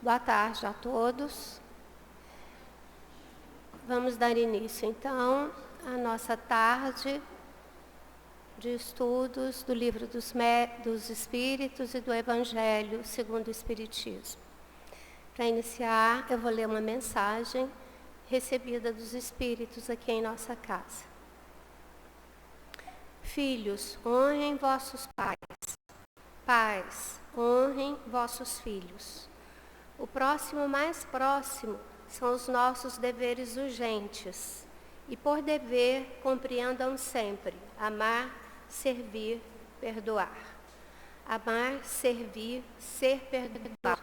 Boa tarde a todos. Vamos dar início, então, à nossa tarde de estudos do Livro dos Espíritos e do Evangelho segundo o Espiritismo. Para iniciar, eu vou ler uma mensagem recebida dos Espíritos aqui em nossa casa. Filhos, honrem vossos pais. Pais, honrem vossos filhos. O próximo mais próximo são os nossos deveres urgentes. E por dever, compreendam sempre: amar, servir, perdoar. Amar, servir, ser perdoado.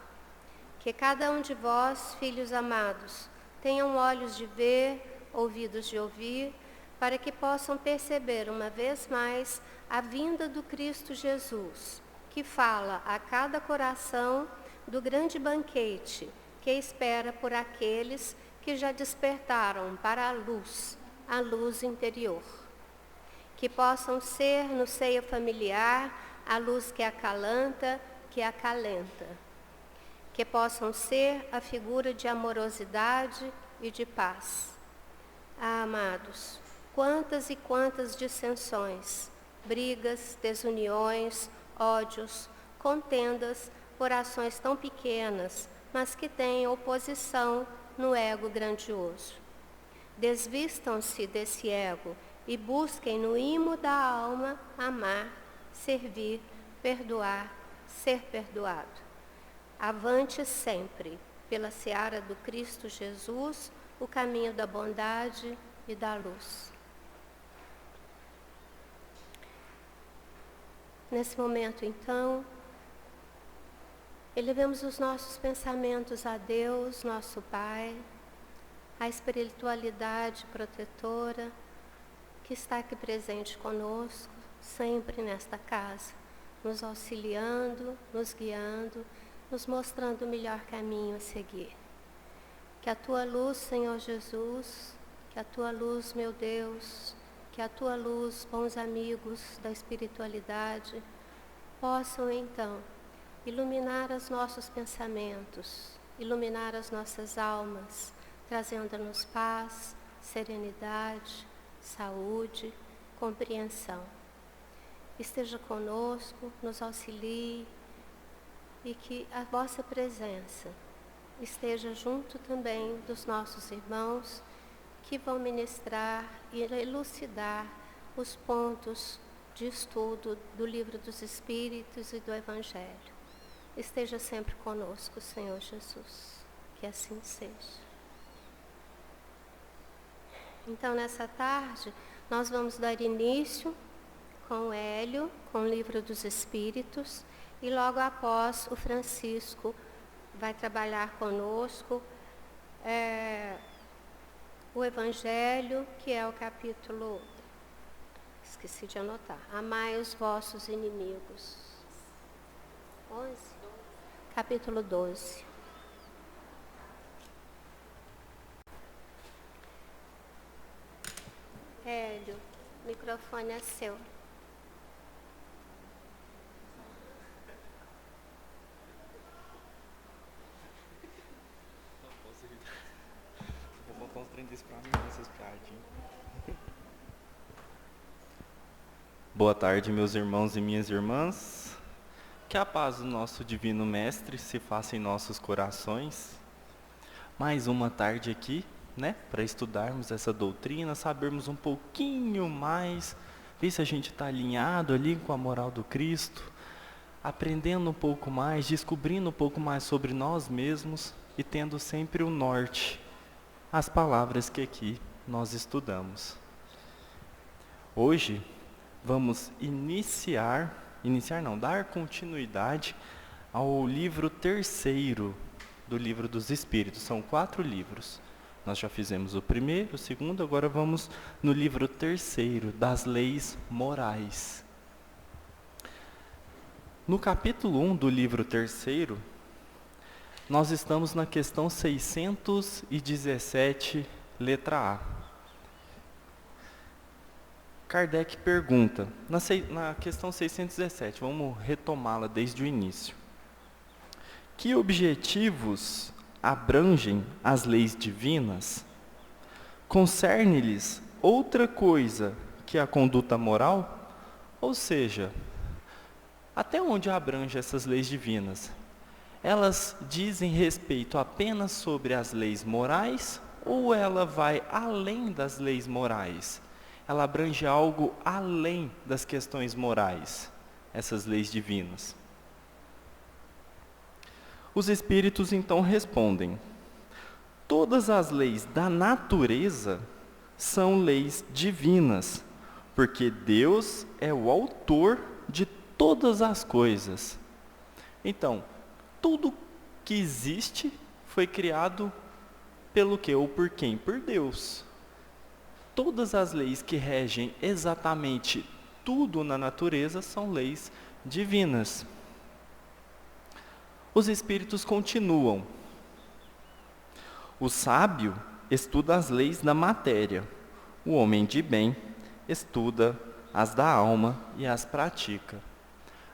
Que cada um de vós, filhos amados, tenham olhos de ver, ouvidos de ouvir, para que possam perceber uma vez mais a vinda do Cristo Jesus, que fala a cada coração do grande banquete que espera por aqueles que já despertaram para a luz interior. Que possam ser no seio familiar a luz que acalanta, que acalenta. Que possam ser a figura de amorosidade e de paz. Ah, amados, quantas e quantas dissensões, brigas, desuniões, ódios, contendas, por ações tão pequenas, mas que têm oposição no ego grandioso. Desvistam-se desse ego e busquem no imo da alma amar, servir, perdoar, ser perdoado. Avante sempre, pela seara do Cristo Jesus, o caminho da bondade e da luz. Nesse momento, então, elevemos os nossos pensamentos a Deus, nosso Pai, a espiritualidade protetora que está aqui presente conosco, sempre nesta casa, nos auxiliando, nos guiando, nos mostrando o melhor caminho a seguir. Que a Tua luz, Senhor Jesus, que a Tua luz, meu Deus, que a Tua luz, bons amigos da espiritualidade, possam então iluminar os nossos pensamentos, iluminar as nossas almas, trazendo-nos paz, serenidade, saúde, compreensão. Esteja conosco, nos auxilie e que a vossa presença esteja junto também dos nossos irmãos que vão ministrar e elucidar os pontos de estudo do Livro dos Espíritos e do Evangelho. Esteja sempre conosco, Senhor Jesus, que assim seja. Então, nessa tarde, nós vamos dar início com o Hélio, com o Livro dos Espíritos, e logo após o Francisco vai trabalhar conosco o Evangelho, que é o capítulo, esqueci de anotar, amai os vossos inimigos. 11? Capítulo 12. Hélio, o microfone é seu. Vou botar uns trem desse pra mim, essas piadinhas. Boa tarde, meus irmãos e minhas irmãs. Que a paz do nosso Divino Mestre se faça em nossos corações. Mais uma tarde aqui, né, para estudarmos essa doutrina, sabermos um pouquinho mais, ver se a gente está alinhado ali com a moral do Cristo, aprendendo um pouco mais, descobrindo um pouco mais sobre nós mesmos e tendo sempre o norte, as palavras que aqui nós estudamos. Hoje vamos dar continuidade ao livro terceiro do Livro dos Espíritos. São 4 livros. Nós já fizemos o primeiro, o segundo, agora vamos no livro terceiro, das leis morais. No capítulo 1 do livro terceiro, nós estamos na questão 617, letra A. Kardec pergunta, na questão 617, vamos retomá-la desde o início. que objetivos abrangem as leis divinas? Concerne-lhes outra coisa que a conduta moral? Ou seja, até onde abrange essas leis divinas? Elas dizem respeito apenas sobre as leis morais ou ela vai além das leis morais? Ela abrange algo além das questões morais, essas leis divinas. Os espíritos então respondem: todas as leis da natureza são leis divinas, porque Deus é o autor de todas as coisas. Então, tudo que existe foi criado pelo quê? Ou por quem? Por Deus. Todas as leis que regem exatamente tudo na natureza são leis divinas. Os espíritos continuam. O sábio estuda as leis da matéria. O homem de bem estuda as da alma e as pratica.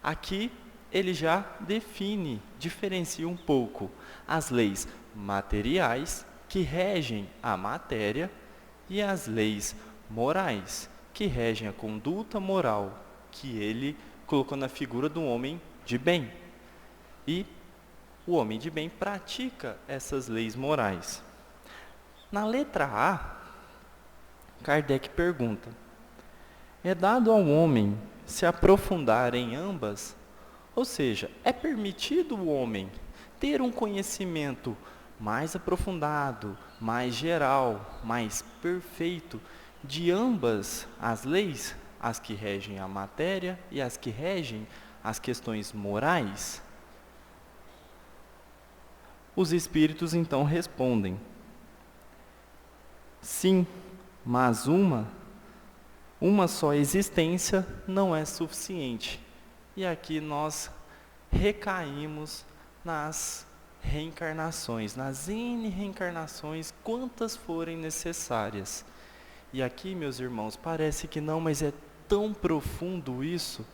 Aqui ele já define, diferencia um pouco as leis materiais que regem a matéria e as leis morais que regem a conduta moral, que ele colocou na figura do homem de bem. E o homem de bem pratica essas leis morais. Na letra A, Kardec pergunta: é dado ao homem se aprofundar em ambas? Ou seja, é permitido o homem ter um conhecimento mais aprofundado, mais geral, mais perfeito de ambas as leis, as que regem a matéria e as que regem as questões morais? Os espíritos então respondem: sim, mas uma só existência não é suficiente. E aqui nós recaímos nas reencarnações, nas N reencarnações, quantas forem necessárias. E aqui, meus irmãos, parece que não, mas é tão profundo isso,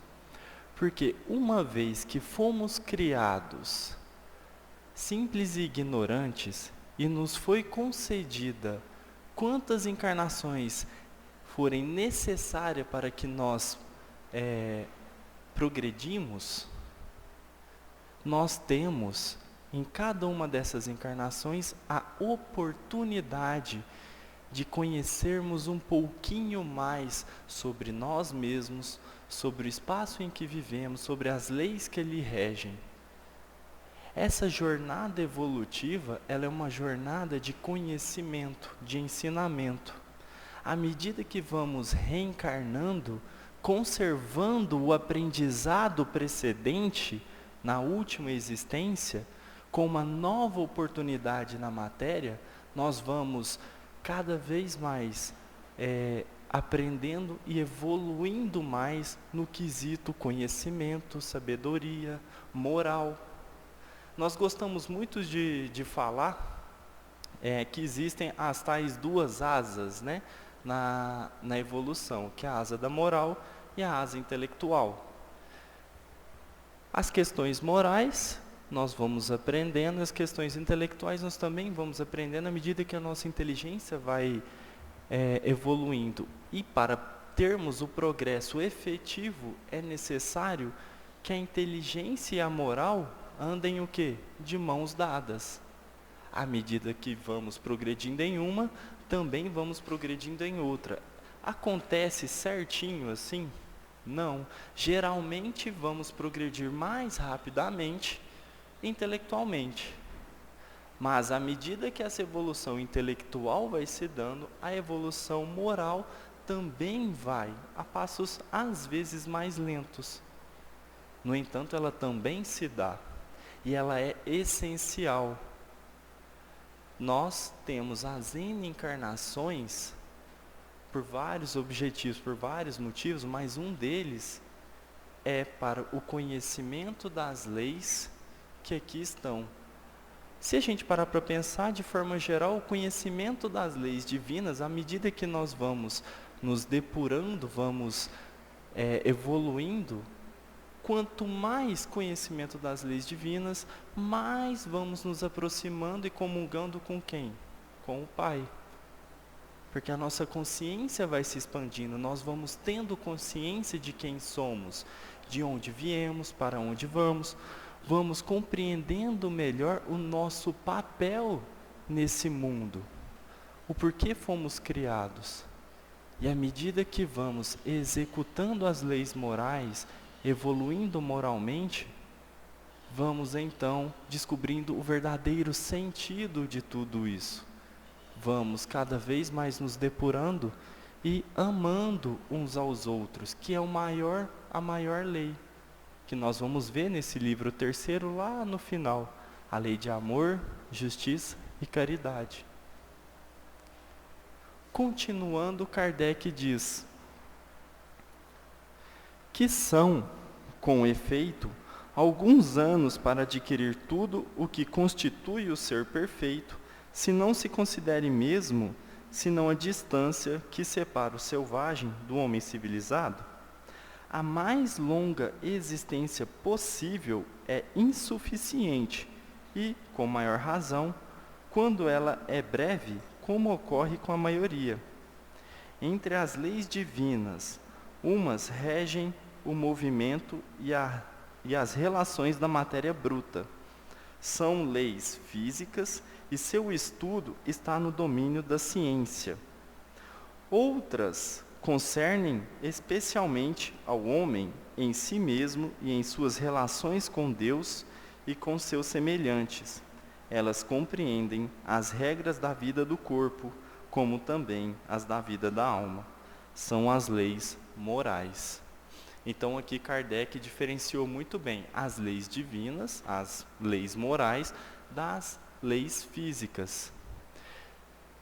porque uma vez que fomos criados simples e ignorantes, e nos foi concedida quantas encarnações forem necessárias para que nós progredimos, nós temos em cada uma dessas encarnações a oportunidade de conhecermos um pouquinho mais sobre nós mesmos, sobre o espaço em que vivemos, sobre as leis que lhe regem. Essa jornada evolutiva, ela é uma jornada de conhecimento, de ensinamento. À medida que vamos reencarnando, conservando o aprendizado precedente na última existência, com uma nova oportunidade na matéria, nós vamos cada vez mais aprendendo e evoluindo mais no quesito conhecimento, sabedoria, moral. Nós gostamos muito de falar que existem as tais duas asas, né, na evolução, que é a asa da moral e a asa intelectual. As questões morais nós vamos aprendendo, as questões intelectuais nós também vamos aprendendo à medida que a nossa inteligência vai evoluindo. E para termos o progresso efetivo, é necessário que a inteligência e a moral andem o quê? De mãos dadas. À medida que vamos progredindo em uma, também vamos progredindo em outra. Acontece certinho assim? Não. Geralmente vamos progredir mais rapidamente intelectualmente. Mas à medida que essa evolução intelectual vai se dando, a evolução moral também vai a passos às vezes mais lentos. No entanto, ela também se dá. E ela é essencial. Nós temos as N encarnações por vários objetivos, por vários motivos, mas um deles é para o conhecimento das leis que aqui estão. Se a gente parar para pensar de forma geral, o conhecimento das leis divinas, à medida que nós vamos nos depurando, vamos evoluindo, quanto mais conhecimento das leis divinas, mais vamos nos aproximando e comungando com quem? Com o Pai. Porque a nossa consciência vai se expandindo, nós vamos tendo consciência de quem somos, de onde viemos, para onde vamos compreendendo melhor o nosso papel nesse mundo, o porquê fomos criados. E à medida que vamos executando as leis morais, evoluindo moralmente, vamos então descobrindo o verdadeiro sentido de tudo isso. Vamos cada vez mais nos depurando e amando uns aos outros, que é a maior lei, que nós vamos ver nesse livro terceiro lá no final, a lei de amor, justiça e caridade. Continuando, Kardec diz que são, com efeito, alguns anos para adquirir tudo o que constitui o ser perfeito, se não se considere mesmo, senão a distância que separa o selvagem do homem civilizado. A mais longa existência possível é insuficiente e, com maior razão, quando ela é breve, como ocorre com a maioria. Entre as leis divinas, umas regem o movimento e as relações da matéria bruta. São leis físicas e seu estudo está no domínio da ciência. Outras concernem especialmente ao homem em si mesmo e em suas relações com Deus e com seus semelhantes. Elas compreendem as regras da vida do corpo, como também as da vida da alma. São as leis morais. Então aqui Kardec diferenciou muito bem as leis divinas, as leis morais, das leis físicas.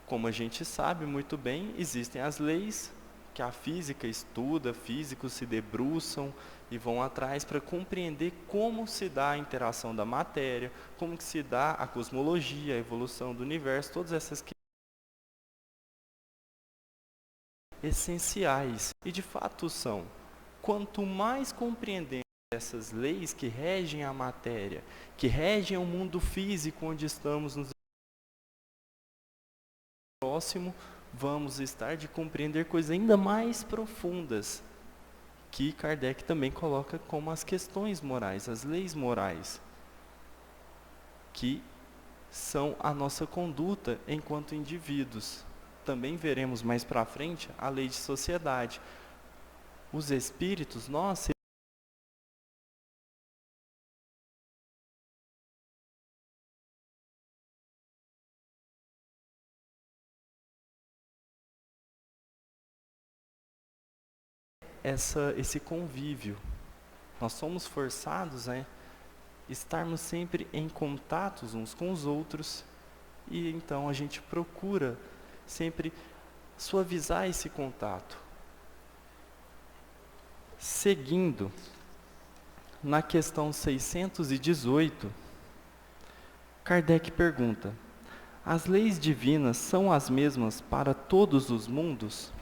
Como a gente sabe muito bem, existem as leis que a física estuda, físicos se debruçam e vão atrás para compreender como se dá a interação da matéria, como que se dá a cosmologia, a evolução do universo, todas essas questões essenciais. E de fato são. Quanto mais compreendemos essas leis que regem a matéria, que regem o mundo físico onde estamos nos próximo, vamos estar de compreender coisas ainda mais profundas, que Kardec também coloca como as questões morais, as leis morais, que são a nossa conduta enquanto indivíduos. Também veremos mais para frente a lei de sociedade. Os espíritos, nós esse convívio. Nós somos forçados a estarmos sempre em contatos uns com os outros e então a gente procura sempre suavizar esse contato. Seguindo, na questão 618, Kardec pergunta: as leis divinas são as mesmas para todos os mundos?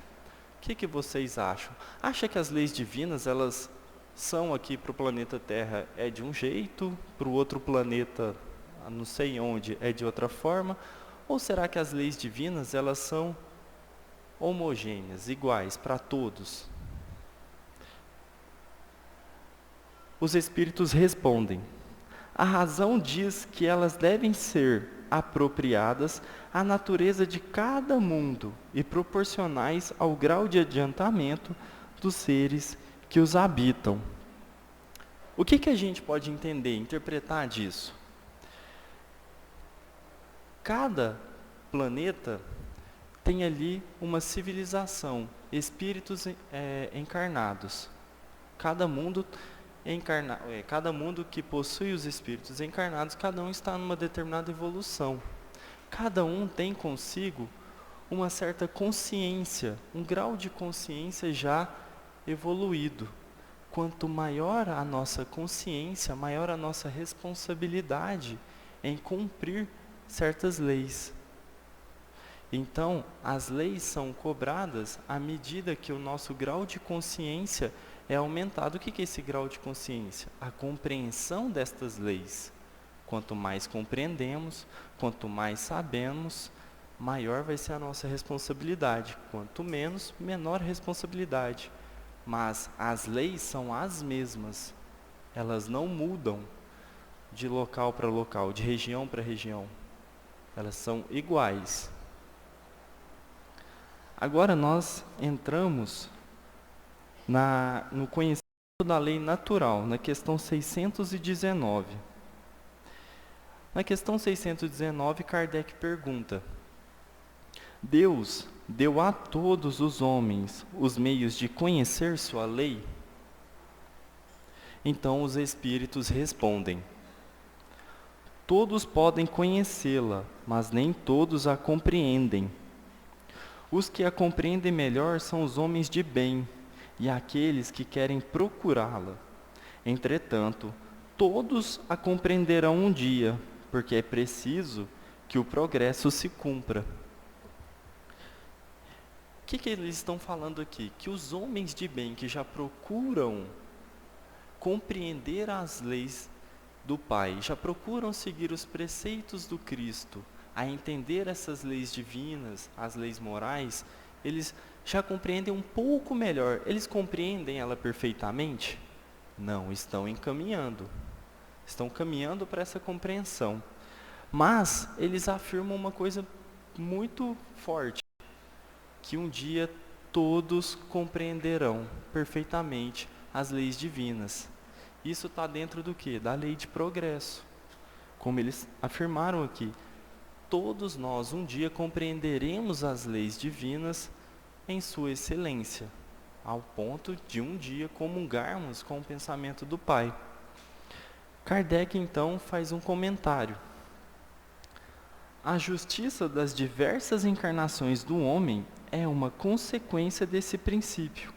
O que vocês acham? Acha que as leis divinas, elas são aqui para o planeta Terra é de um jeito, para o outro planeta, não sei onde, é de outra forma? Ou será que as leis divinas, elas são homogêneas, iguais para todos? Os espíritos respondem: a razão diz que elas devem ser apropriadas à natureza de cada mundo e proporcionais ao grau de adiantamento dos seres que os habitam. O que a gente pode entender, interpretar disso? Cada planeta tem ali uma civilização, espíritos encarnados. Cada mundo que possui os espíritos encarnados, cada um está numa determinada evolução. Cada um tem consigo uma certa consciência, um grau de consciência já evoluído. Quanto maior a nossa consciência, maior a nossa responsabilidade em cumprir certas leis. Então, as leis são cobradas à medida que o nosso grau de consciência é aumentado. O que é esse grau de consciência? A compreensão destas leis. Quanto mais compreendemos, quanto mais sabemos, maior vai ser a nossa responsabilidade. Quanto menos, menor a responsabilidade. Mas as leis são as mesmas. Elas não mudam de local para local, de região para região. Elas são iguais. Agora nós entramos no conhecimento da lei natural, na questão 619. Na questão 619, Kardec pergunta: Deus deu a todos os homens os meios de conhecer sua lei? Então os espíritos respondem: todos podem conhecê-la, mas nem todos a compreendem. Os que a compreendem melhor são os homens de bem e aqueles que querem procurá-la. Entretanto, todos a compreenderão um dia, porque é preciso que o progresso se cumpra. O que eles estão falando aqui? Que os homens de bem que já procuram compreender as leis do Pai, já procuram seguir os preceitos do Cristo, a entender essas leis divinas, as leis morais, eles já compreendem um pouco melhor. Eles compreendem ela perfeitamente? Não, estão encaminhando. Estão caminhando para essa compreensão. Mas eles afirmam uma coisa muito forte, que um dia todos compreenderão perfeitamente as leis divinas. Isso está dentro do quê? Da lei de progresso. Como eles afirmaram aqui, todos nós um dia compreenderemos as leis divinas em sua excelência, ao ponto de um dia comungarmos com o pensamento do Pai. Kardec então faz um comentário. A justiça das diversas encarnações do homem é uma consequência desse princípio,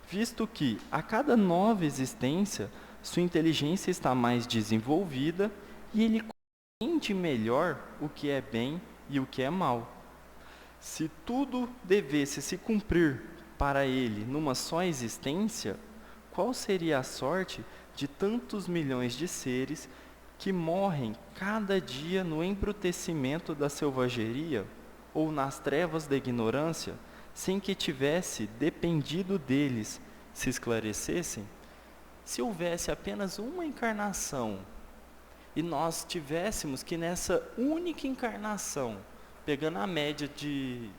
visto que a cada nova existência sua inteligência está mais desenvolvida e ele compreende melhor o que é bem e o que é mal. Se tudo devesse se cumprir para ele numa só existência, qual seria a sorte de tantos milhões de seres que morrem cada dia no embrutecimento da selvageria ou nas trevas da ignorância, sem que tivesse dependido deles se esclarecessem? Se houvesse apenas uma encarnação e nós tivéssemos que nessa única encarnação, pegando a média de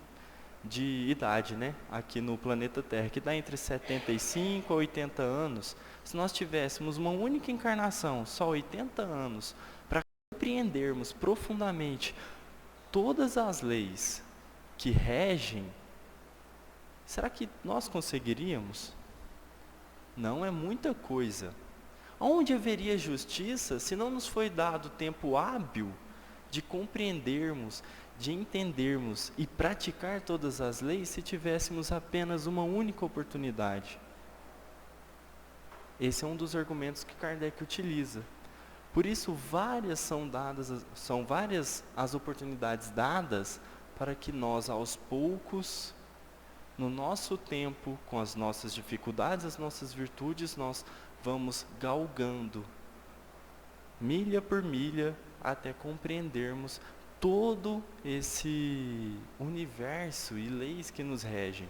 idade, né, aqui no planeta Terra, que dá entre 75 a 80 anos, se nós tivéssemos uma única encarnação, só 80 anos, para compreendermos profundamente todas as leis que regem, será que nós conseguiríamos? Não é muita coisa. Onde haveria justiça se não nos foi dado tempo hábil de compreendermos, de entendermos e praticar todas as leis se tivéssemos apenas uma única oportunidade? Esse é um dos argumentos que Kardec utiliza. Por isso, são várias as oportunidades dadas para que nós, aos poucos, no nosso tempo, com as nossas dificuldades, as nossas virtudes, nós vamos galgando, milha por milha, até compreendermos todo esse universo e leis que nos regem.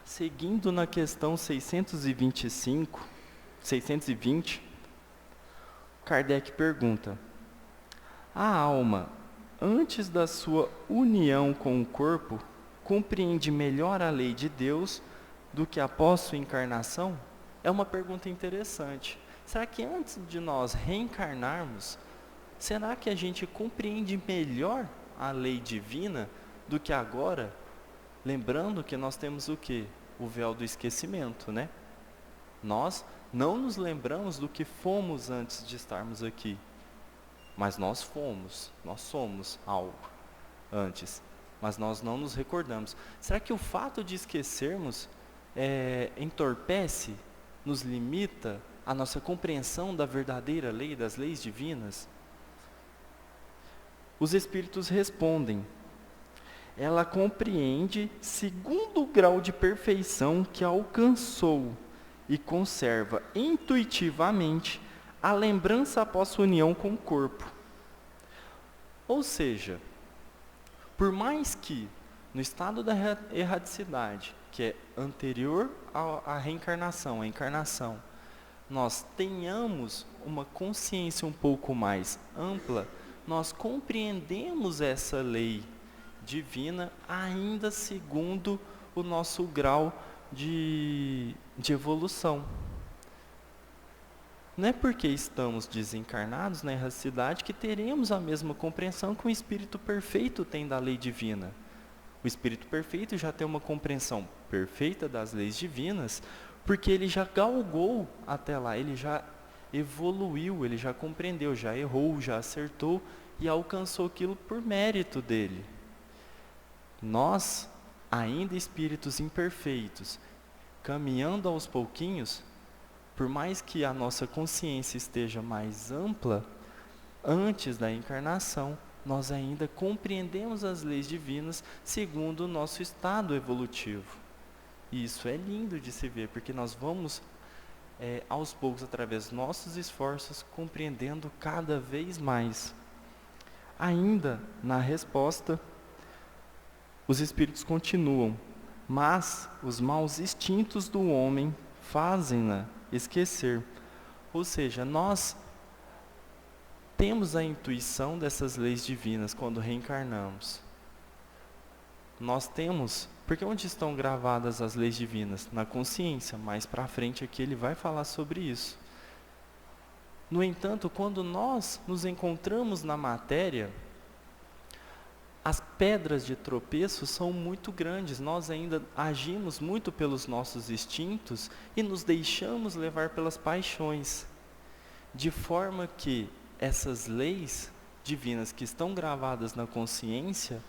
Seguindo na questão 620, Kardec pergunta: a alma, antes da sua união com o corpo, compreende melhor a lei de Deus do que após sua encarnação? É uma pergunta interessante. Será que antes de nós reencarnarmos, será que a gente compreende melhor a lei divina do que agora? Lembrando que nós temos o quê? O véu do esquecimento, né? Nós não nos lembramos do que fomos antes de estarmos aqui. Mas nós somos algo antes. Mas nós não nos recordamos. Será que o fato de esquecermos entorpece, nos limita a nossa compreensão da verdadeira lei, das leis divinas? Os espíritos respondem: ela compreende segundo grau de perfeição que alcançou e conserva intuitivamente a lembrança após sua união com o corpo. Ou seja, por mais que no estado da erraticidade, que é anterior à reencarnação, à encarnação, nós tenhamos uma consciência um pouco mais ampla, nós compreendemos essa lei divina ainda segundo o nosso grau de evolução. Não é porque estamos desencarnados na erraticidade que teremos a mesma compreensão que o Espírito perfeito tem da lei divina. O Espírito perfeito já tem uma compreensão perfeita das leis divinas, porque ele já galgou até lá, ele já evoluiu, ele já compreendeu, já errou, já acertou e alcançou aquilo por mérito dele. Nós, ainda espíritos imperfeitos, caminhando aos pouquinhos, por mais que a nossa consciência esteja mais ampla, antes da encarnação, nós ainda compreendemos as leis divinas segundo o nosso estado evolutivo. E isso é lindo de se ver, porque nós vamos, aos poucos, através dos nossos esforços, compreendendo cada vez mais. Ainda na resposta, os espíritos continuam, mas os maus instintos do homem fazem-na esquecer. Ou seja, nós temos a intuição dessas leis divinas quando reencarnamos. Nós temos, porque onde estão gravadas as leis divinas? Na consciência, mais para frente aqui ele vai falar sobre isso. No entanto, quando nós nos encontramos na matéria, as pedras de tropeço são muito grandes, nós ainda agimos muito pelos nossos instintos e nos deixamos levar pelas paixões, de forma que essas leis divinas que estão gravadas na consciência,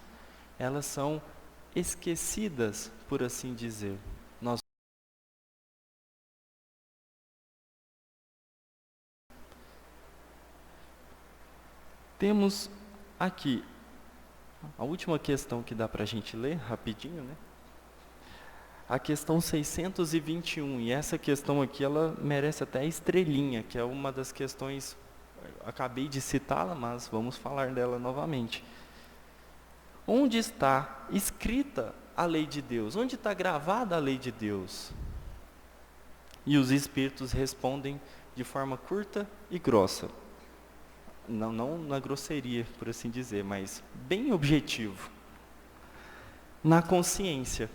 elas são esquecidas, por assim dizer. Nós temos aqui a última questão que dá para a gente ler, rapidinho, né? A questão 621, e essa questão aqui, ela merece até a estrelinha, que é uma das questões, acabei de citá-la, mas vamos falar dela novamente. Onde está escrita a lei de Deus? Onde está gravada a lei de Deus? E os espíritos respondem de forma curta e grossa. Não na grosseria, por assim dizer, mas bem objetivo. Na consciência.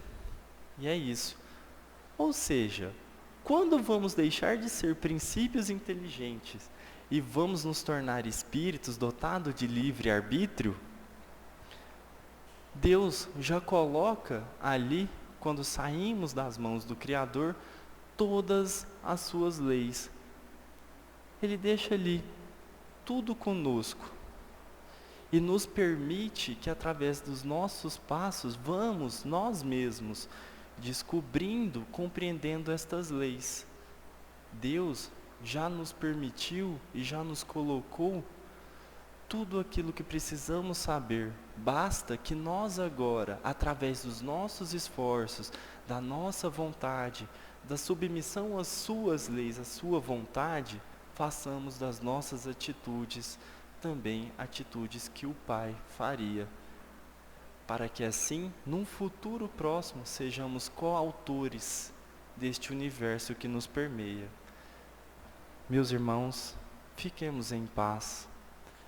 E é isso. Ou seja, quando vamos deixar de ser princípios inteligentes e vamos nos tornar espíritos dotados de livre arbítrio, Deus já coloca ali, quando saímos das mãos do Criador, todas as suas leis. Ele deixa ali tudo conosco e nos permite que através dos nossos passos vamos nós mesmos descobrindo, compreendendo estas leis. Deus já nos permitiu e já nos colocou tudo aquilo que precisamos saber. Basta que nós agora, através dos nossos esforços, da nossa vontade, da submissão às suas leis, à sua vontade, façamos das nossas atitudes também atitudes que o Pai faria, para que assim, num futuro próximo, sejamos coautores deste universo que nos permeia. Meus irmãos, fiquemos em paz,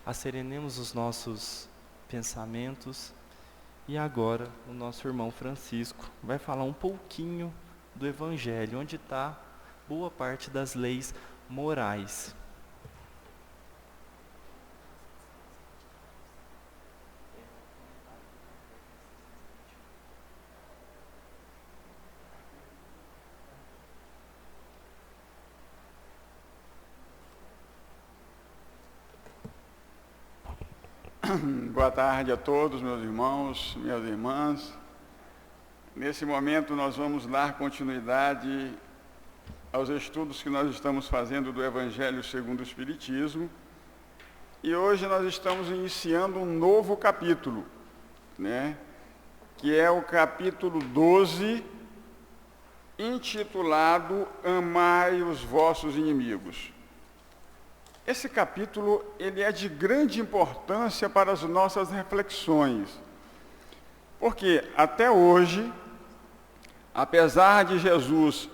asserenemos os nossos pensamentos, e agora o nosso irmão Francisco vai falar um pouquinho do Evangelho, onde está boa parte das leis morais. Boa tarde a todos, meus irmãos, minhas irmãs. Nesse momento nós vamos dar continuidade aos estudos que nós estamos fazendo do Evangelho segundo o Espiritismo. E hoje nós estamos iniciando um novo capítulo, né? que é o capítulo 12, intitulado Amai os vossos inimigos. Esse capítulo ele é de grande importância para as nossas reflexões, porque até hoje, apesar de Jesus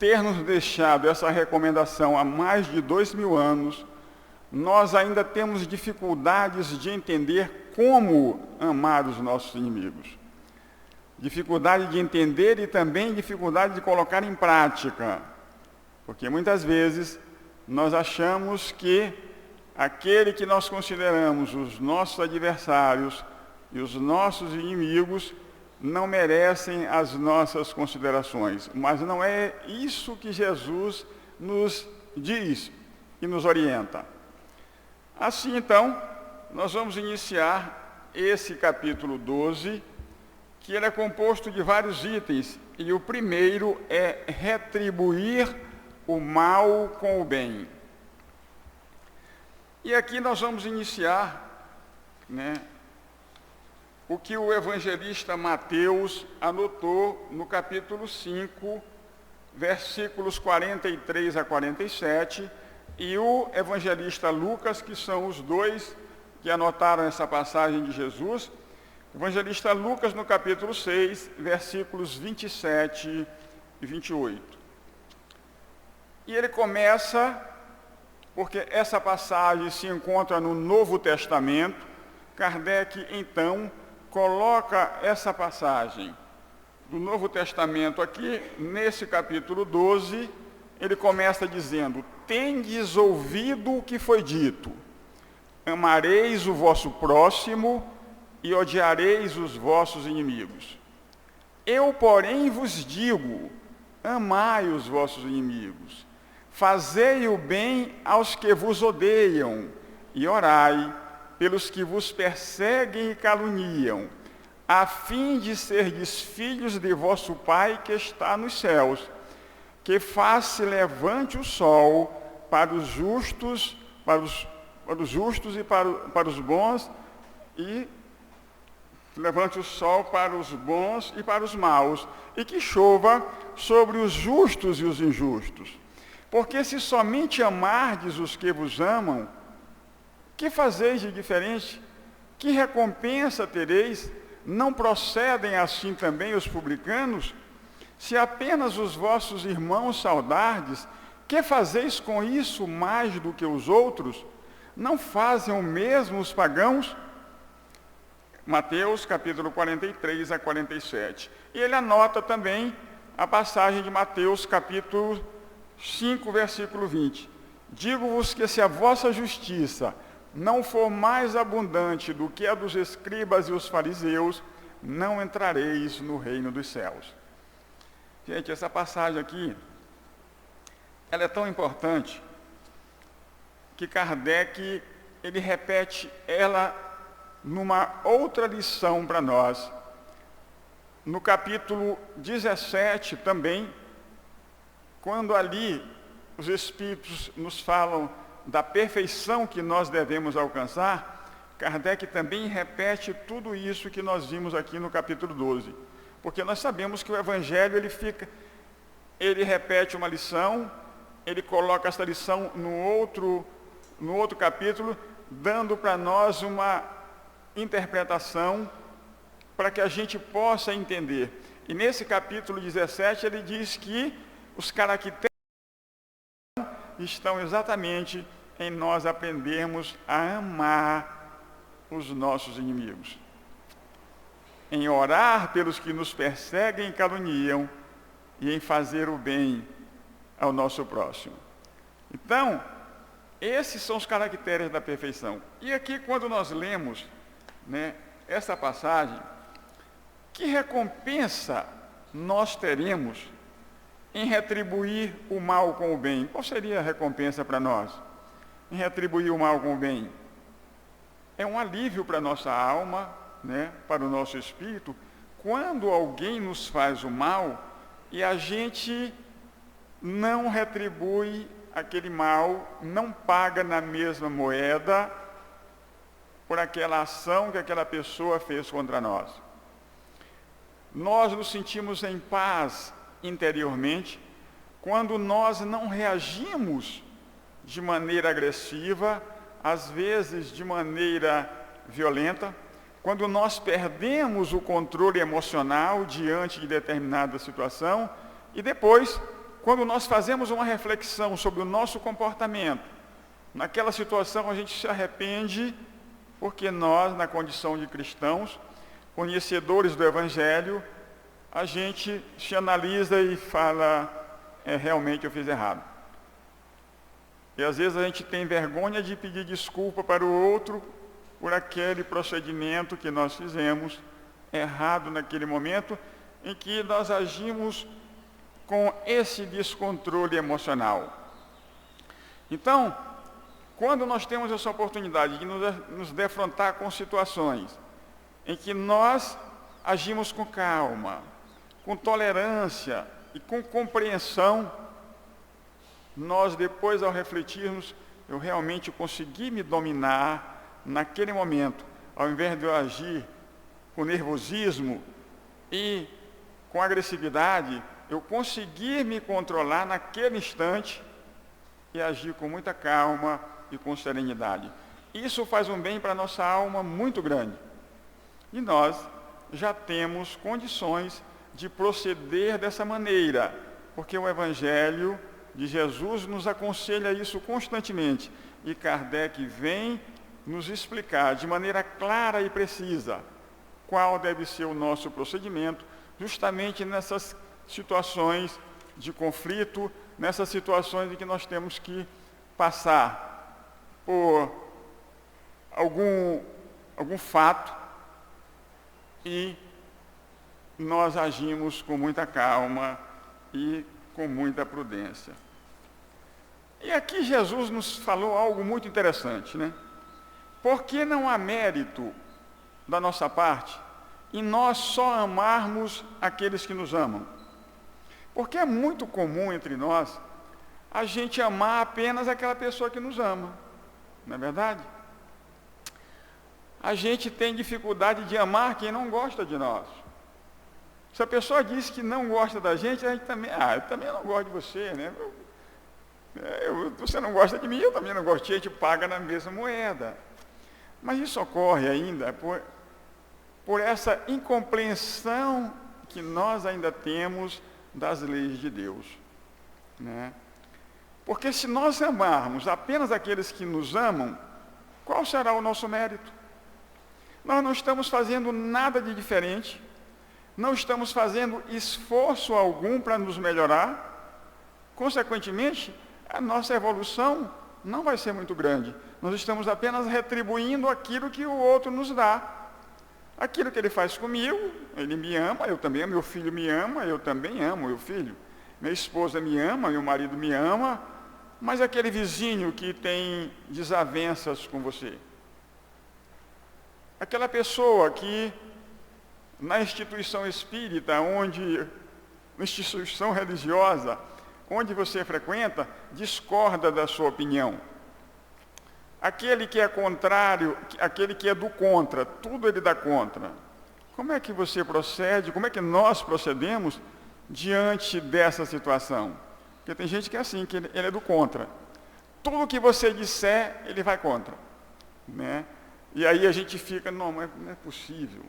ter nos deixado essa recomendação há mais de 2000 anos, nós ainda temos dificuldades de entender como amar os nossos inimigos. Dificuldade de entender e também dificuldade de colocar em prática, porque muitas vezes nós achamos que aquele que nós consideramos os nossos adversários e os nossos inimigos não merecem as nossas considerações. Mas não é isso que Jesus nos diz e nos orienta. Assim, então, nós vamos iniciar esse capítulo 12, que ele é composto de vários itens, e o primeiro é retribuir o mal com o bem. E aqui nós vamos iniciar, o que o evangelista Mateus anotou no capítulo 5, versículos 43 a 47, e o evangelista Lucas, que são os dois que anotaram essa passagem de Jesus. O evangelista Lucas, no capítulo 6, versículos 27 e 28. E ele começa, porque essa passagem se encontra no Novo Testamento. Kardec, então, coloca essa passagem do Novo Testamento aqui, nesse capítulo 12, ele começa dizendo: tendes ouvido o que foi dito, amareis o vosso próximo e odiareis os vossos inimigos. Eu, porém, vos digo, amai os vossos inimigos, fazei o bem aos que vos odeiam, e orai pelos que vos perseguem e caluniam, a fim de serdes filhos de vosso Pai que está nos céus, que faz-se levante o sol para os justos, e para os bons, e levante o sol para os bons e para os maus, e que chova sobre os justos e os injustos. Porque se somente amardes os que vos amam, que fazeis de diferente? Que recompensa tereis? Não procedem assim também os publicanos? Se apenas os vossos irmãos saudardes, que fazeis com isso mais do que os outros? Não fazem o mesmo os pagãos? Mateus capítulo 43 a 47. E ele anota também a passagem de Mateus capítulo 5, versículo 20. Digo-vos que se a vossa justiça não for mais abundante do que a dos escribas e os fariseus, não entrareis no reino dos céus. Gente, essa passagem aqui, ela é tão importante que Kardec, ele repete ela numa outra lição para nós. No capítulo 17 também, quando ali os Espíritos nos falam da perfeição que nós devemos alcançar, Kardec também repete tudo isso que nós vimos aqui no capítulo 12. Porque nós sabemos que o Evangelho, ele repete uma lição, ele coloca essa lição no outro capítulo, dando para nós uma interpretação para que a gente possa entender. E nesse capítulo 17 ele diz que os caracteres estão exatamente em nós aprendermos a amar os nossos inimigos, em orar pelos que nos perseguem e caluniam, e em fazer o bem ao nosso próximo. Então, esses são os caracteres da perfeição. E aqui, quando nós lemos essa passagem, que recompensa nós teremos em retribuir o mal com o bem? Qual seria a recompensa para nós em retribuir o mal com o bem? É um alívio para a nossa alma, para o nosso espírito, quando alguém nos faz o mal e a gente não retribui aquele mal, não paga na mesma moeda por aquela ação que aquela pessoa fez contra nós. nós nos sentimos em paz interiormente quando nós não reagimos de maneira agressiva, às vezes de maneira violenta, quando nós perdemos o controle emocional diante de determinada situação e depois, quando nós fazemos uma reflexão sobre o nosso comportamento, naquela situação a gente se arrepende porque nós, na condição de cristãos, conhecedores do Evangelho, a gente se analisa e fala, realmente eu fiz errado. E às vezes a gente tem vergonha de pedir desculpa para o outro por aquele procedimento que nós fizemos errado naquele momento em que nós agimos com esse descontrole emocional. Então, quando nós temos essa oportunidade de nos defrontar com situações em que nós agimos com calma, com tolerância e com compreensão, nós depois, ao refletirmos, eu realmente consegui me dominar naquele momento, ao invés de eu agir com nervosismo e com agressividade, eu consegui me controlar naquele instante e agir com muita calma e com serenidade. Isso faz um bem para a nossa alma muito grande. E nós já temos condições de proceder dessa maneira, porque o Evangelho de Jesus nos aconselha isso constantemente. E Kardec vem nos explicar de maneira clara e precisa qual deve ser o nosso procedimento, justamente nessas situações de conflito, nessas situações em que nós temos que passar por algum fato e nós agimos com muita calma e com muita prudência. E aqui Jesus nos falou algo muito interessante, né? Porque não há mérito da nossa parte em nós só amarmos aqueles que nos amam. Porque é muito comum entre nós a gente amar apenas aquela pessoa que nos ama, não é verdade? A gente tem dificuldade de amar quem não gosta de nós. Se a pessoa diz que não gosta da gente, a gente também, eu também não gosto de você, né? Você não gosta de mim, eu também não gosto de ti, a gente paga na mesma moeda. Mas isso ocorre ainda por essa incompreensão que nós ainda temos das leis de Deus, né? Porque se nós amarmos apenas aqueles que nos amam, qual será o nosso mérito? Nós não estamos fazendo nada de diferente, não estamos fazendo esforço algum para nos melhorar, consequentemente, a nossa evolução não vai ser muito grande. Nós estamos apenas retribuindo aquilo que o outro nos dá. Aquilo que ele faz comigo, ele me ama, eu também, meu filho me ama, eu também amo meu filho. Minha esposa me ama, meu marido me ama, mas aquele vizinho que tem desavenças com você. Aquela pessoa que na instituição espírita, na instituição religiosa, onde você frequenta, discorda da sua opinião. Aquele que é contrário, aquele que é do contra, tudo ele dá contra. Como é que você procede, como é que nós procedemos diante dessa situação? Porque tem gente que é assim, que ele é do contra. Tudo que você disser, ele vai contra, né? E aí a gente fica, não é possível.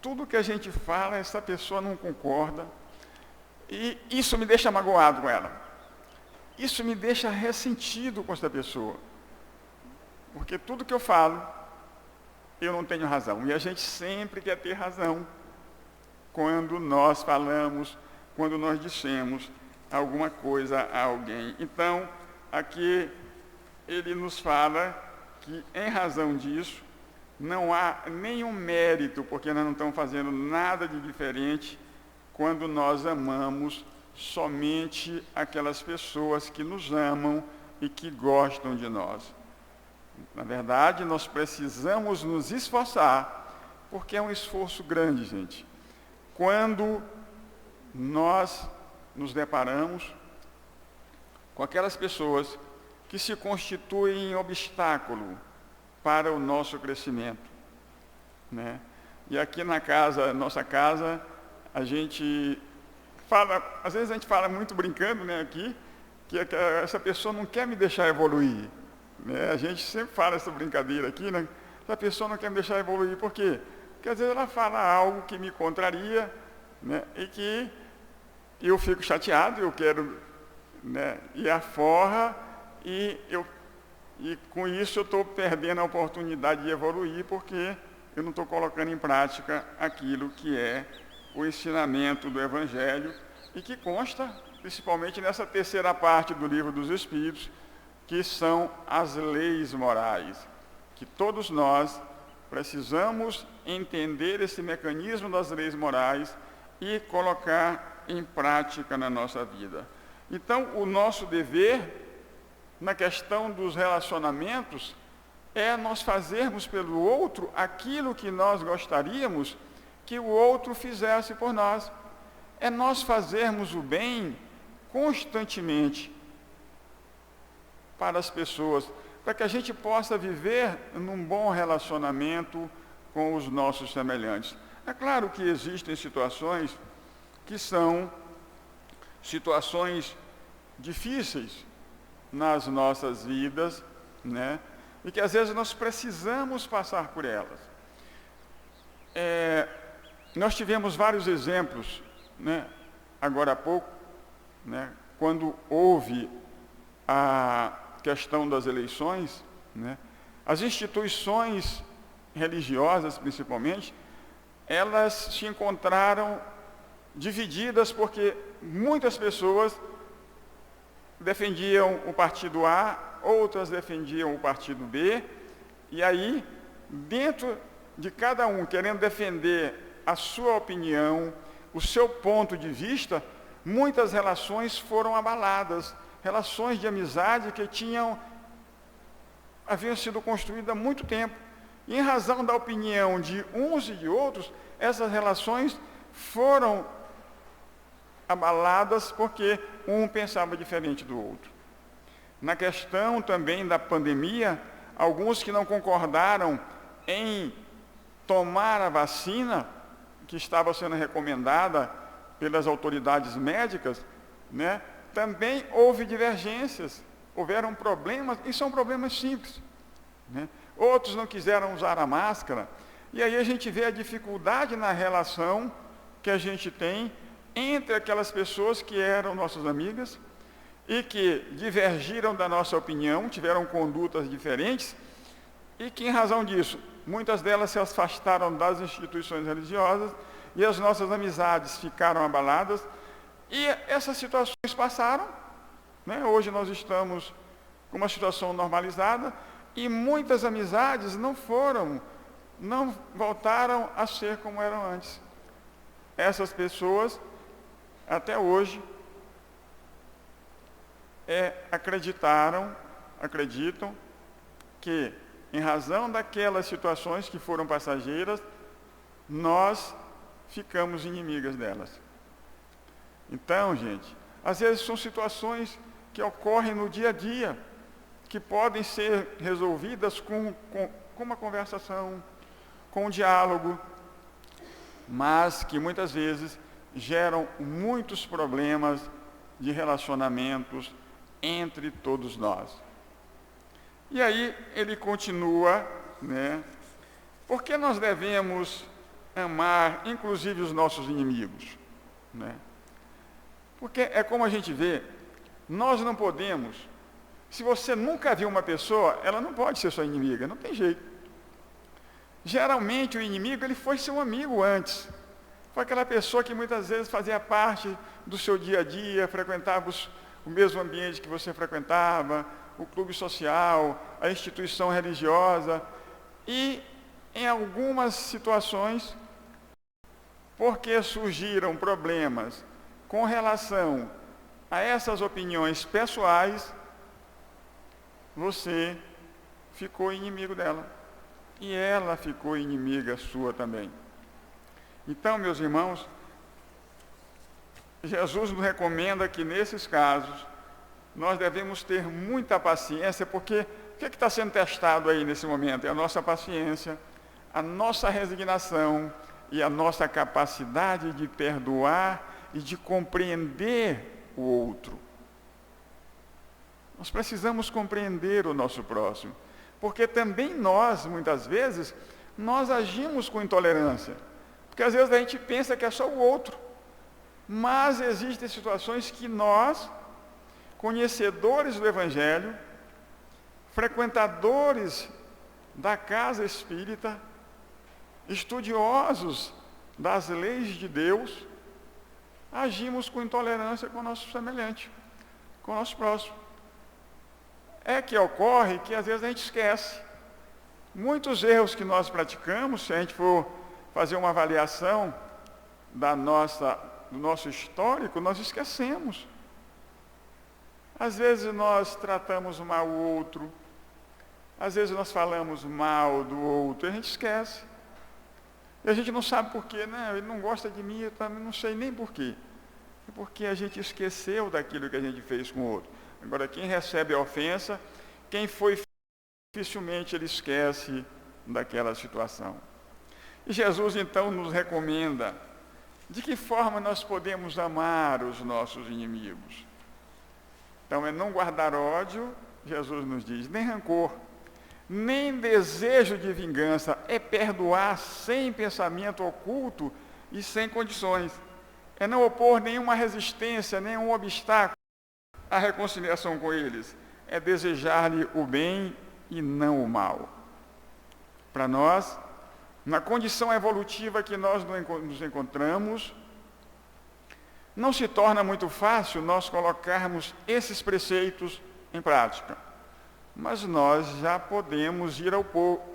Tudo que a gente fala, essa pessoa não concorda. E isso me deixa magoado com ela. Isso me deixa ressentido com essa pessoa. Porque tudo que eu falo, eu não tenho razão. E a gente sempre quer ter razão quando nós falamos, quando nós dissemos alguma coisa a alguém. Então, aqui ele nos fala que, em razão disso, não há nenhum mérito, porque nós não estamos fazendo nada de diferente quando nós amamos somente aquelas pessoas que nos amam e que gostam de nós. Na verdade, nós precisamos nos esforçar, porque é um esforço grande, gente. Quando nós nos deparamos com aquelas pessoas que se constituem obstáculo para o nosso crescimento, né? E aqui na casa, nossa casa, a gente fala, às vezes a gente fala muito brincando, né, aqui, que essa pessoa não quer me deixar evoluir. Né? A gente sempre fala essa brincadeira aqui, né? Essa pessoa não quer me deixar evoluir, por quê? Porque às vezes ela fala algo que me contraria, né, e que eu fico chateado, eu quero, né, ir à forra, e com isso eu estou perdendo a oportunidade de evoluir, porque eu não estou colocando em prática aquilo que é o ensinamento do Evangelho, e que consta principalmente nessa terceira parte do Livro dos Espíritos, que são as leis morais, que todos nós precisamos entender esse mecanismo das leis morais e colocar em prática na nossa vida. Então, o nosso dever, na questão dos relacionamentos, é nós fazermos pelo outro aquilo que nós gostaríamos que o outro fizesse por nós. É nós fazermos o bem constantemente para as pessoas, para que a gente possa viver num bom relacionamento com os nossos semelhantes. É claro que existem situações que são situações difíceis nas nossas vidas, né? E que às vezes nós precisamos passar por elas. Nós tivemos vários exemplos, né, agora há pouco, né, quando houve a questão das eleições, né, as instituições religiosas, principalmente, elas se encontraram divididas porque muitas pessoas defendiam o partido A, outras defendiam o partido B, e aí, dentro de cada um querendo defender a sua opinião, o seu ponto de vista, muitas relações foram abaladas, relações de amizade que haviam sido construídas há muito tempo. E em razão da opinião de uns e de outros, essas relações foram abaladas porque um pensava diferente do outro. Na questão também da pandemia, alguns que não concordaram em tomar a vacina que estava sendo recomendada pelas autoridades médicas, né, também houve divergências, houveram problemas, e são problemas simples, né? Outros não quiseram usar a máscara, e aí a gente vê a dificuldade na relação que a gente tem entre aquelas pessoas que eram nossas amigas e que divergiram da nossa opinião, tiveram condutas diferentes, e que em razão disso, muitas delas se afastaram das instituições religiosas e as nossas amizades ficaram abaladas, e essas situações passaram, né? Hoje nós estamos com uma situação normalizada e muitas amizades não voltaram a ser como eram antes. Essas pessoas, até hoje, acreditam que, em razão daquelas situações que foram passageiras, nós ficamos inimigas delas. Então, gente, às vezes são situações que ocorrem no dia a dia, que podem ser resolvidas com uma conversação, com um diálogo, mas que muitas vezes geram muitos problemas de relacionamentos entre todos nós. E aí ele continua, né? Por que nós devemos amar, inclusive, os nossos inimigos? Né? Porque é como a gente vê, nós não podemos, se você nunca viu uma pessoa, ela não pode ser sua inimiga, não tem jeito. Geralmente o inimigo, ele foi seu amigo antes. Foi aquela pessoa que muitas vezes fazia parte do seu dia a dia, frequentava o mesmo ambiente que você frequentava, o clube social, a instituição religiosa, e em algumas situações, porque surgiram problemas com relação a essas opiniões pessoais, você ficou inimigo dela. E ela ficou inimiga sua também. Então, meus irmãos, Jesus nos recomenda que nesses casos nós devemos ter muita paciência, porque o que é que está sendo testado aí nesse momento? É a nossa paciência, a nossa resignação, e a nossa capacidade de perdoar e de compreender o outro. Nós precisamos compreender o nosso próximo, porque também nós, muitas vezes, nós agimos com intolerância, porque às vezes a gente pensa que é só o outro, mas existem situações que nós, conhecedores do Evangelho, frequentadores da casa espírita, estudiosos das leis de Deus, agimos com intolerância com o nosso semelhante, com o nosso próximo. É que ocorre que às vezes a gente esquece. Muitos erros que nós praticamos, se a gente for fazer uma avaliação do nosso histórico, nós esquecemos. Às vezes nós tratamos mal o outro, às vezes nós falamos mal do outro, e a gente esquece. E a gente não sabe por quê, né? Ele não gosta de mim, eu também não sei nem por quê. É porque a gente esqueceu daquilo que a gente fez com o outro. Agora, quem recebe a ofensa, quem foi, dificilmente ele esquece daquela situação. E Jesus, então, nos recomenda de que forma nós podemos amar os nossos inimigos. Então, é não guardar ódio, Jesus nos diz, nem rancor, nem desejo de vingança, é perdoar sem pensamento oculto e sem condições. É não opor nenhuma resistência, nenhum obstáculo à reconciliação com eles. É desejar-lhe o bem e não o mal. Para nós, na condição evolutiva que nós nos encontramos, não se torna muito fácil nós colocarmos esses preceitos em prática. Mas nós já podemos ir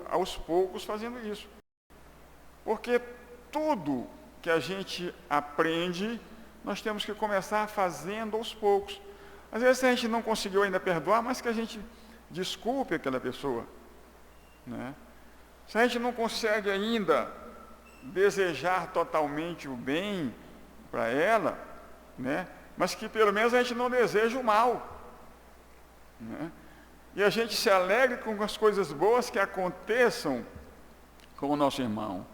aos poucos fazendo isso. Porque tudo que a gente aprende, nós temos que começar fazendo aos poucos. Às vezes a gente não conseguiu ainda perdoar, mas que a gente desculpe aquela pessoa, né? Se a gente não consegue ainda desejar totalmente o bem para ela, né? Mas que pelo menos a gente não deseja o mal, né? E a gente se alegre com as coisas boas que aconteçam com o nosso irmão.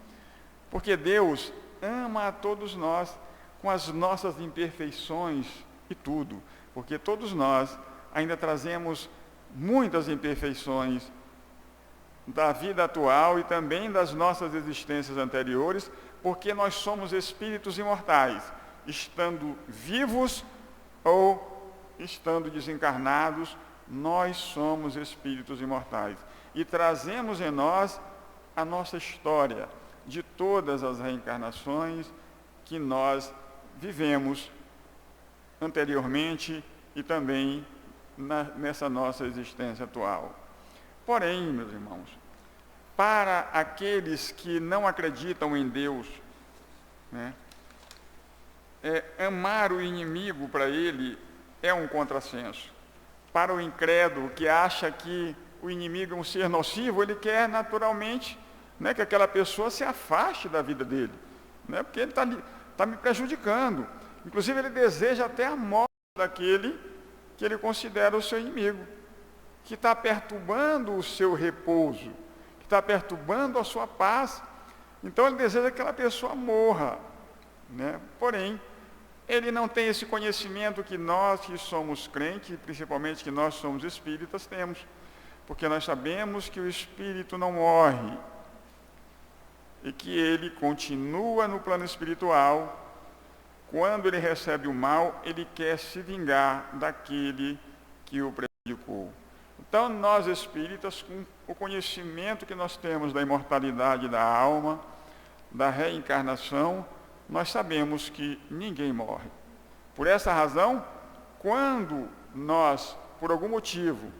Porque Deus ama a todos nós com as nossas imperfeições e tudo. Porque todos nós ainda trazemos muitas imperfeições da vida atual e também das nossas existências anteriores, porque nós somos espíritos imortais, estando vivos ou estando desencarnados, nós somos espíritos imortais. E trazemos em nós a nossa história de todas as reencarnações que nós vivemos anteriormente e também nessa nossa existência atual. Porém, meus irmãos, para aqueles que não acreditam em Deus, né, amar o inimigo para ele é um contrassenso. Para o incrédulo que acha que o inimigo é um ser nocivo, ele quer naturalmente, né, que aquela pessoa se afaste da vida dele, né, porque ele está me prejudicando. Inclusive ele deseja até a morte daquele que ele considera o seu inimigo, que está perturbando o seu repouso, que está perturbando a sua paz. Então ele deseja que aquela pessoa morra, né? Porém, ele não tem esse conhecimento que nós que somos crentes, principalmente que nós somos espíritas, temos. Porque nós sabemos que o espírito não morre e que ele continua no plano espiritual. Quando ele recebe o mal, ele quer se vingar daquele que o prejudicou. Então, nós espíritas, com o conhecimento que nós temos da imortalidade da alma, da reencarnação, nós sabemos que ninguém morre. Por essa razão, quando nós, por algum motivo,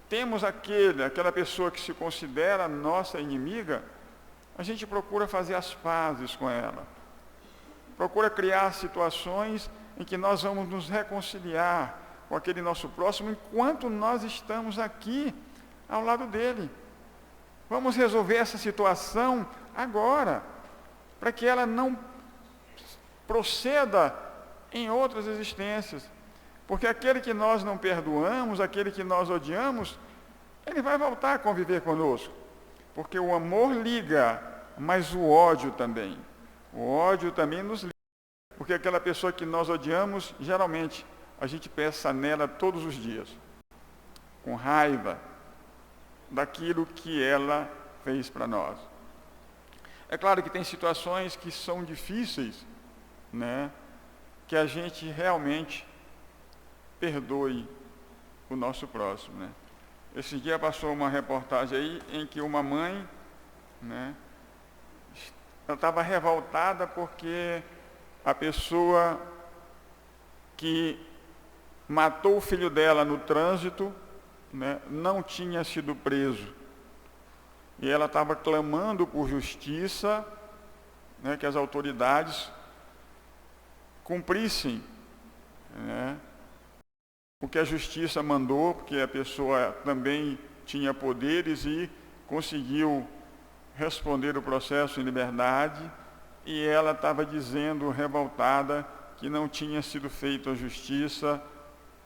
temos aquela pessoa que se considera nossa inimiga, a gente procura fazer as pazes com ela. Procura criar situações em que nós vamos nos reconciliar com aquele nosso próximo enquanto nós estamos aqui ao lado dele. Vamos resolver essa situação agora, para que ela não proceda em outras existências. Porque aquele que nós não perdoamos, aquele que nós odiamos, ele vai voltar a conviver conosco. Porque o amor liga mas o ódio também. O ódio também nos livra, porque aquela pessoa que nós odiamos, geralmente, a gente pensa nela todos os dias, com raiva daquilo que ela fez para nós. É claro que tem situações que são difíceis, né, que a gente realmente perdoe o nosso próximo, né? Esse dia passou uma reportagem aí em que uma mãe, né, ela estava revoltada porque a pessoa que matou o filho dela no trânsito, né, não tinha sido preso. E ela estava clamando por justiça, né, que as autoridades cumprissem, né, o que a justiça mandou, porque a pessoa também tinha poderes e conseguiu responder o processo em liberdade, e ela estava dizendo, revoltada, que não tinha sido feita a justiça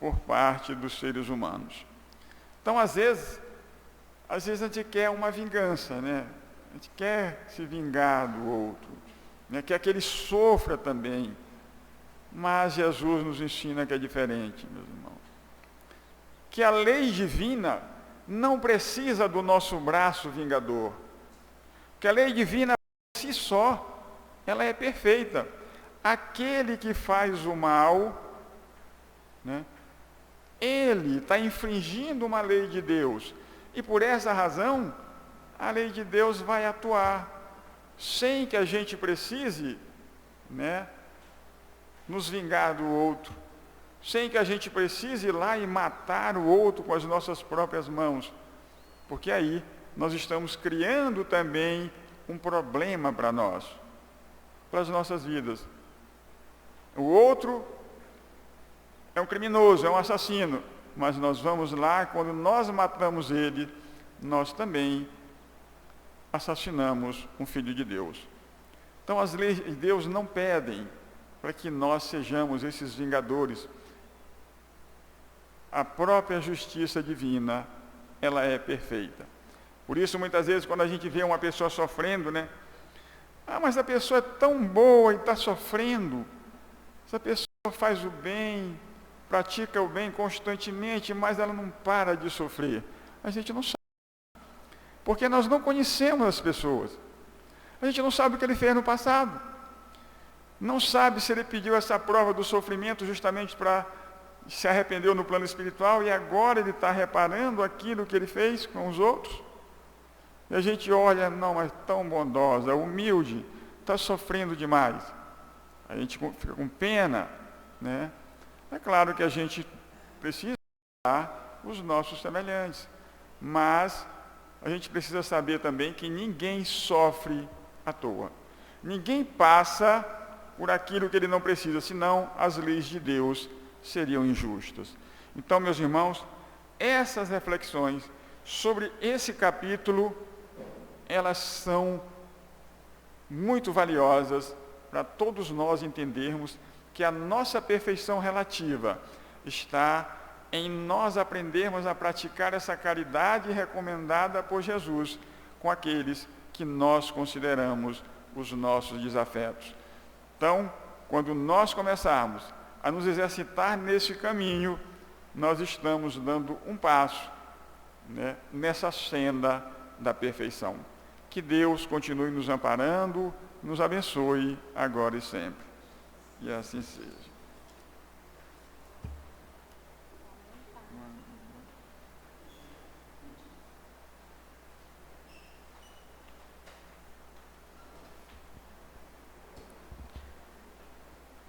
por parte dos seres humanos. Então, às vezes a gente quer uma vingança, né? A gente quer se vingar do outro, né? Quer que ele sofra também. Mas Jesus nos ensina que é diferente, meus irmãos. Que a lei divina não precisa do nosso braço vingador. Que a lei divina, por si só, ela é perfeita. Aquele que faz o mal, né, ele está infringindo uma lei de Deus. E por essa razão, a lei de Deus vai atuar, sem que a gente precise, né, nos vingar do outro, sem que a gente precise ir lá e matar o outro com as nossas próprias mãos. Porque aí nós estamos criando também um problema para nós, para as nossas vidas. O outro é um criminoso, é um assassino, mas nós vamos lá, quando nós matamos ele, nós também assassinamos um filho de Deus. Então as leis de Deus não pedem para que nós sejamos esses vingadores. A própria justiça divina, ela é perfeita. Por isso, muitas vezes, quando a gente vê uma pessoa sofrendo, né? Ah, mas a pessoa é tão boa e está sofrendo. Essa pessoa faz o bem, pratica o bem constantemente, mas ela não para de sofrer. A gente não sabe. Porque nós não conhecemos as pessoas. A gente não sabe o que ele fez no passado. Não sabe se ele pediu essa prova do sofrimento justamente para se arrependeu no plano espiritual e agora ele está reparando aquilo que ele fez com os outros. E a gente olha, não, mas tão bondosa, humilde, está sofrendo demais. A gente fica com pena, né? É claro que a gente precisa ajudar os nossos semelhantes, mas a gente precisa saber também que ninguém sofre à toa. Ninguém passa por aquilo que ele não precisa, senão as leis de Deus seriam injustas. Então, meus irmãos, essas reflexões sobre esse capítulo, elas são muito valiosas para todos nós entendermos que a nossa perfeição relativa está em nós aprendermos a praticar essa caridade recomendada por Jesus com aqueles que nós consideramos os nossos desafetos. Então, quando nós começarmos a nos exercitar nesse caminho, nós estamos dando um passo, né, nessa senda da perfeição. Que Deus continue nos amparando, nos abençoe agora e sempre. E assim seja.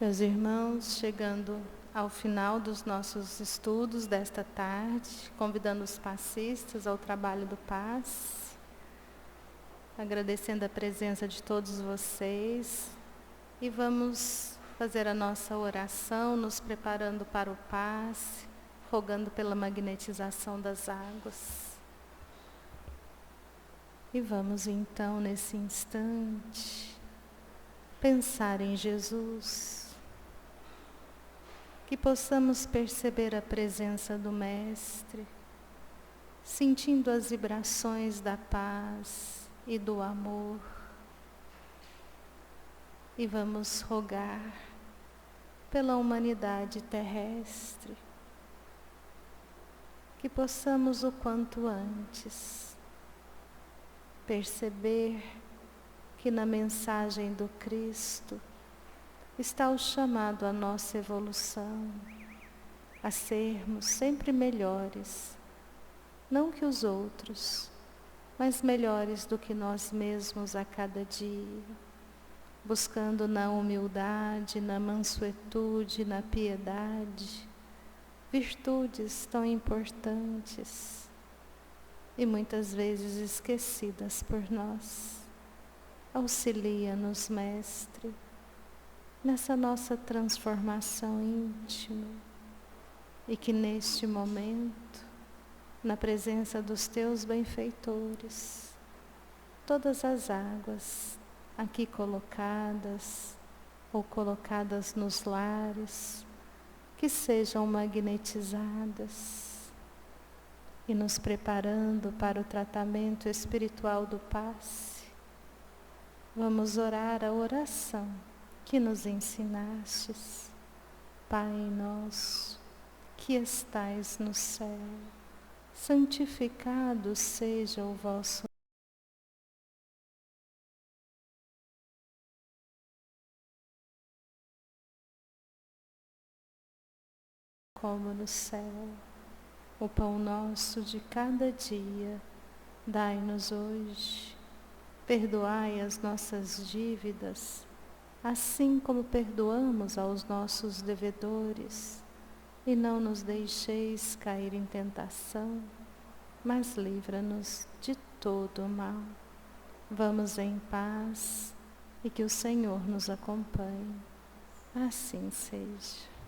Meus irmãos, chegando ao final dos nossos estudos desta tarde, convidando os passistas ao trabalho do passe, agradecendo a presença de todos vocês, e vamos fazer a nossa oração, nos preparando para o passe, rogando pela magnetização das águas. E vamos então, nesse instante, pensar em Jesus, que possamos perceber a presença do Mestre, sentindo as vibrações da paz e do amor, e vamos rogar pela humanidade terrestre, que possamos o quanto antes perceber que na mensagem do Cristo está o chamado à nossa evolução, a sermos sempre melhores, não que os outros, mas melhores do que nós mesmos a cada dia, buscando na humildade, na mansuetude, na piedade, virtudes tão importantes e muitas vezes esquecidas por nós. Auxilia-nos, Mestre, nessa nossa transformação íntima e que neste momento, na presença dos Teus benfeitores, todas as águas aqui colocadas ou colocadas nos lares, que sejam magnetizadas e nos preparando para o tratamento espiritual do passe. Vamos orar a oração que nos ensinastes. Pai nosso, que estais no céu, santificado seja o vosso como no céu. O pão nosso de cada dia, dai-nos hoje. Perdoai as nossas dívidas, assim como perdoamos aos nossos devedores. E não nos deixeis cair em tentação, mas livra-nos de todo o mal. Vamos em paz e que o Senhor nos acompanhe. Assim seja.